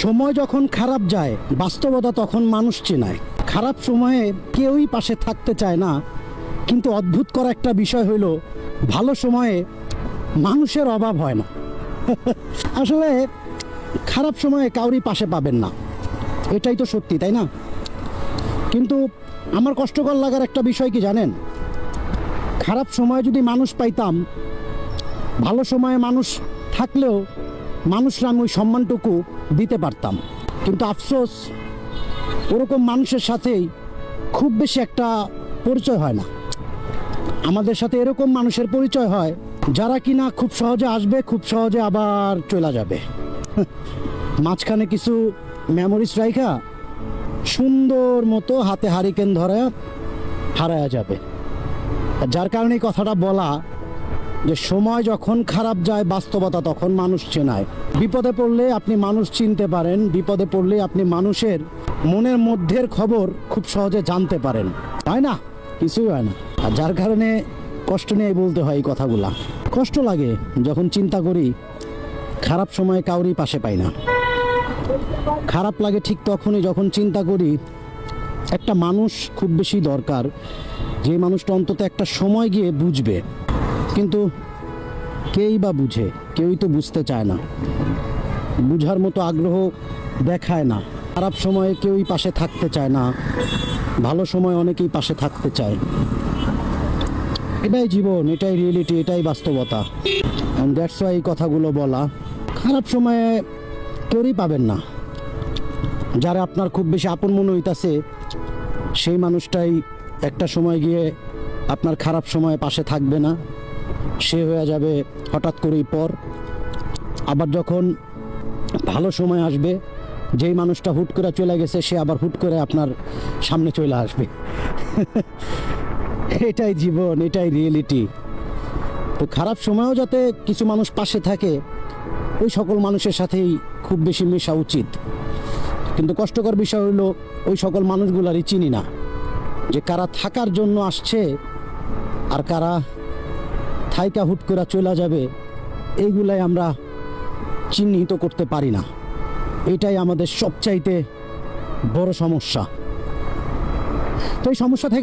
সময় যখন খারাপ যায়, বাস্তবতা তখন মানুষ চেনায়। খারাপ সময়ে কেউই পাশে থাকতে চায় না, কিন্তু অদ্ভুত করা একটা বিষয় হইল ভালো সময়ে মানুষের অভাব হয় না। আসলে খারাপ সময়ে কাউরই পাশে পাবেন না, এটাই তো সত্যি, তাই না? কিন্তু আমার কষ্টকর লাগার একটা বিষয় কি জানেন, খারাপ সময়ে যদি মানুষ পাইতাম, ভালো সময়ে মানুষ থাকলেও মানুষরা আমি ওই সম্মানটুকু দিতে পারতাম। কিন্তু আফসোস, ওরকম মানুষের সাথেই খুব বেশি একটা পরিচয় হয় না। আমাদের সাথে এরকম মানুষের পরিচয় হয় যারা কিনা খুব সহজে আসবে, খুব সহজে আবার চলে যাবে। মাঝখানে কিছু মেমোরিজ রাইখা সুন্দর মতো হাতে হারিকেন ধরে হারায়া যাবে। যার কারণে কথাটা বলা যে সময় যখন খারাপ যায়, বাস্তবতা তখন মানুষ চেনায়। বিপদে পড়লে আপনি মানুষ চিনতে পারেন, বিপদে পড়লে আপনি মানুষের মনের মধ্যের খবর খুব সহজে জানতে পারেন। হয় না? কিছুই হয় না। আর যার কারণে কষ্ট নিয়ে বলতে হয় এই কথাগুলা। কষ্ট লাগে যখন চিন্তা করি খারাপ সময়ে কাউরই পাশে পাই না। খারাপ লাগে ঠিক তখনই যখন চিন্তা করি একটা মানুষ খুব বেশি দরকার, যে মানুষটা অন্তত একটা সময় গিয়ে বুঝবে। কিন্তু কেই বা বুঝে? কেউই তো বুঝতে চায় না, বুঝার মতো আগ্রহ দেখায় না। খারাপ সময়ে কেউই পাশে থাকতে চায় না, ভালো সময় অনেকেই পাশে থাকতে চায়। এটাই জীবন, এটাই রিয়েলিটি, এটাই বাস্তবতা। অ্যান্ড দ্যাটস ওয়াই এই কথাগুলো বলা। খারাপ সময়ে কেউই পাবেন না। যারা আপনার খুব বেশি আপন মনে হইতাছে, সেই মানুষটাই একটা সময় গিয়ে আপনার খারাপ সময়ে পাশে থাকবে না, সে হয়ে যাবে হঠাৎ করেই পর। আবার যখন ভালো সময় আসবে, যেই মানুষটা হুট করে চলে গেছে সে আবার হুট করে আপনার সামনে চলে আসবে। এটাই জীবন, এটাই রিয়েলিটি। তো খারাপ সময়েও যাতে কিছু মানুষ পাশে থাকে, ওই সকল মানুষের সাথেই খুব বেশি মেশা উচিত। কিন্তু কষ্টকর বিষয় হলো ওই সকল মানুষগুলারই চিনি না, যে কারা থাকার জন্য আসছে আর কারা থাইকা হুট করে চলে যাবে, এইগুলাই আমরা চিহ্নিত করতে পারি না। এটাই আমাদের সবচাইতে বড় সমস্যা। তো এই সমস্যা থেকে